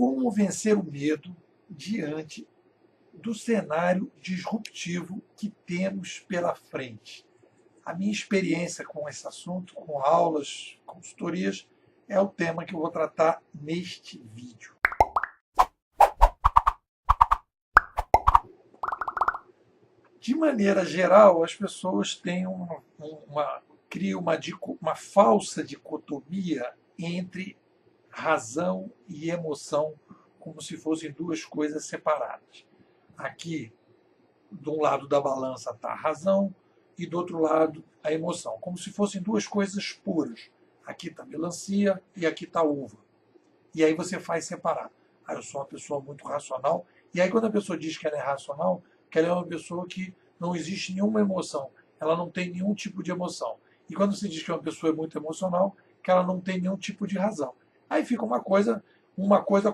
Como vencer o medo diante do cenário disruptivo que temos pela frente? A minha experiência com esse assunto, com aulas, consultorias, é o tema que eu vou tratar neste vídeo. De maneira geral, as pessoas têm criam uma falsa dicotomia entre razão e emoção, como se fossem duas coisas separadas. Aqui, de um lado da balança está a razão e do outro lado a emoção, como se fossem duas coisas puras. Aqui está melancia e aqui está uva. E aí você faz separar. Eu sou uma pessoa muito racional. E aí quando a pessoa diz que ela é racional, que ela é uma pessoa que não existe nenhuma emoção. Ela não tem nenhum tipo de emoção. E quando você diz que uma pessoa é muito emocional, que ela não tem nenhum tipo de razão. Aí fica uma coisa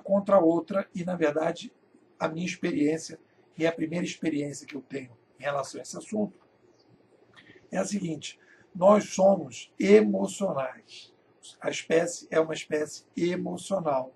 contra a outra. E, na verdade, a minha experiência, e a primeira experiência que eu tenho em relação a esse assunto, é a seguinte: nós somos emocionais. A espécie é uma espécie emocional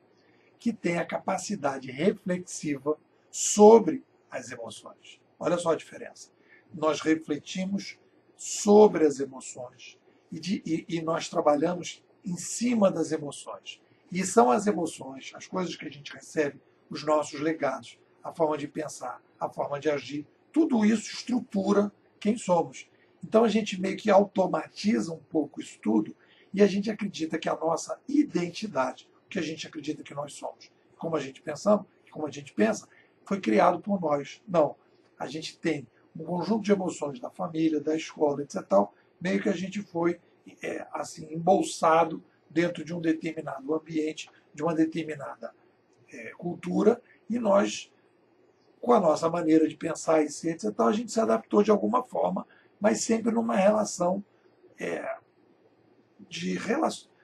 que tem a capacidade reflexiva sobre as emoções. Olha só a diferença. Nós refletimos sobre as emoções e nós trabalhamos em cima das emoções. E são as emoções, as coisas que a gente recebe, os nossos legados, a forma de pensar, a forma de agir, tudo isso estrutura quem somos. Então a gente meio que automatiza um pouco isso tudo e a gente acredita que a nossa identidade, o que a gente acredita que nós somos, como a gente pensamos, como a gente pensa, foi criado por nós. Não. A gente tem um conjunto de emoções da família, da escola, etc. Meio que a gente foi assim embolsado dentro de um determinado ambiente, de uma determinada cultura, e nós, com a nossa maneira de pensar e ser, etc., a gente se adaptou de alguma forma, mas sempre numa relação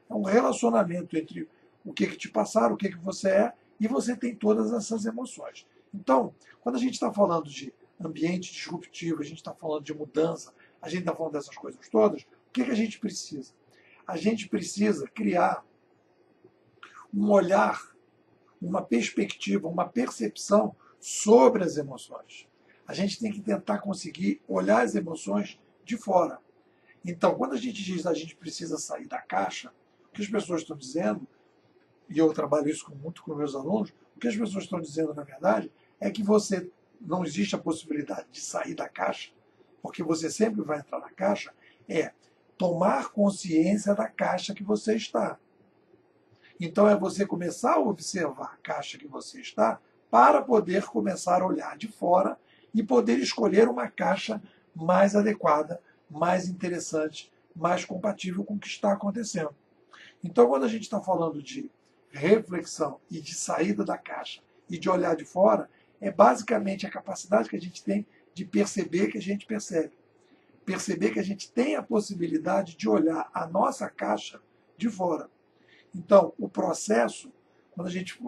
um relacionamento entre o que te passaram, o que você é, e você tem todas essas emoções. Então, quando a gente está falando de ambiente disruptivo, a gente está falando de mudança, a gente está falando dessas coisas todas, o que a gente precisa? A gente precisa criar um olhar, uma perspectiva, uma percepção sobre as emoções. A gente tem que tentar conseguir olhar as emoções de fora. Então, quando a gente diz que a gente precisa sair da caixa, o que as pessoas estão dizendo, e eu trabalho isso muito com meus alunos, o que as pessoas estão dizendo, na verdade, é que você não existe a possibilidade de sair da caixa, porque você sempre vai entrar na caixa, é tomar consciência da caixa que você está. Então é você começar a observar a caixa que você está para poder começar a olhar de fora e poder escolher uma caixa mais adequada, mais interessante, mais compatível com o que está acontecendo. Então, quando a gente está falando de reflexão e de saída da caixa e de olhar de fora, é basicamente a capacidade que a gente tem de perceber que a gente percebe. Perceber que a gente tem a possibilidade de olhar a nossa caixa de fora. Então, o processo, quando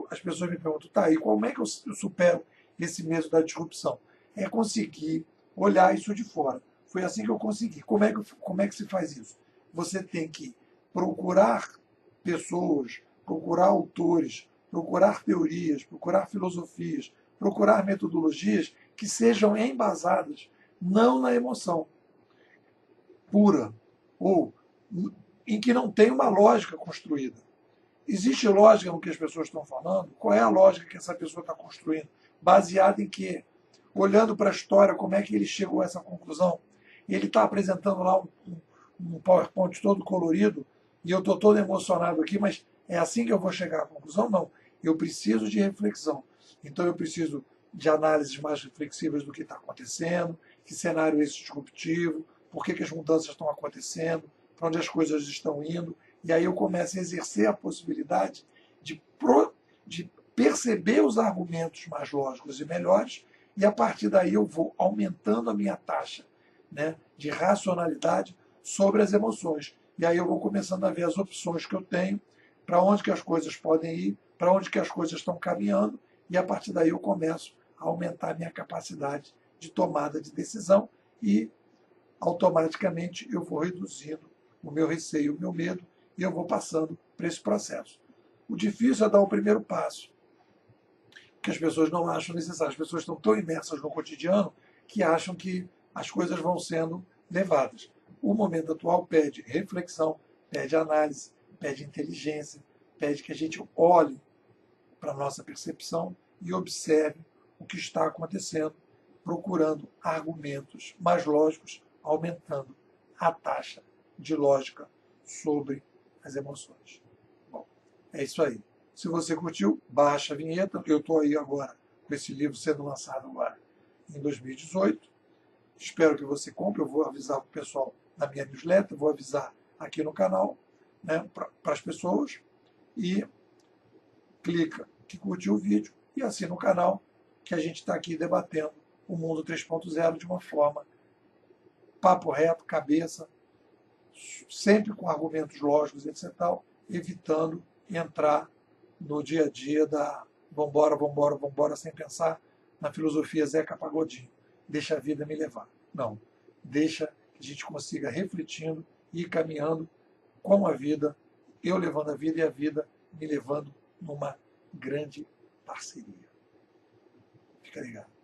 as pessoas me perguntam, tá, e como é que eu supero esse medo da disrupção? É conseguir olhar isso de fora. Foi assim que eu consegui. Como é que se faz isso? Você tem que procurar pessoas, procurar autores, procurar teorias, procurar filosofias, procurar metodologias que sejam embasadas não na emoção pura, ou em que não tem uma lógica construída. Existe lógica no que as pessoas estão falando? Qual é a lógica que essa pessoa está construindo? Baseada em quê? Olhando para a história, como é que ele chegou a essa conclusão? Ele está apresentando lá um PowerPoint todo colorido e eu estou todo emocionado aqui, mas é assim que eu vou chegar à conclusão? Não. Eu preciso de reflexão. Então eu preciso de análises mais reflexivas do que está acontecendo, que cenário é esse disruptivo, por que as mudanças estão acontecendo, para onde as coisas estão indo. E aí eu começo a exercer a possibilidade de perceber os argumentos mais lógicos e melhores, e a partir daí eu vou aumentando a minha taxa, né, de racionalidade sobre as emoções. E aí eu vou começando a ver as opções que eu tenho, para onde que as coisas podem ir, para onde que as coisas estão caminhando, e a partir daí eu começo a aumentar a minha capacidade de tomada de decisão e automaticamente eu vou reduzindo o meu receio, o meu medo, e eu vou passando por esse processo. O difícil é dar o primeiro passo. porque as pessoas não acham necessário. As pessoas estão tão imersas no cotidiano que acham que as coisas vão sendo levadas. O momento atual pede reflexão, pede análise, pede inteligência, pede que a gente olhe para a nossa percepção e observe o que está acontecendo, procurando argumentos mais lógicos, aumentando a taxa de lógica sobre as emoções. Bom, é isso aí. Se você curtiu, baixa a vinheta. Eu estou aí agora com esse livro sendo lançado agora em 2018. Espero que você compre. Eu vou avisar para o pessoal na minha newsletter, vou avisar aqui no canal, né, para as pessoas. E clica que curtiu o vídeo e assina o canal, que a gente está aqui debatendo o mundo 3.0 de uma forma papo reto, cabeça, sempre com argumentos lógicos, etc. Tal, evitando entrar no dia a dia da vambora, vambora, vambora, sem pensar na filosofia Zeca Pagodinho. Deixa a vida me levar. Não. Deixa que a gente consiga refletindo e ir caminhando com a vida, eu levando a vida e a vida me levando numa grande parceria. Fica ligado.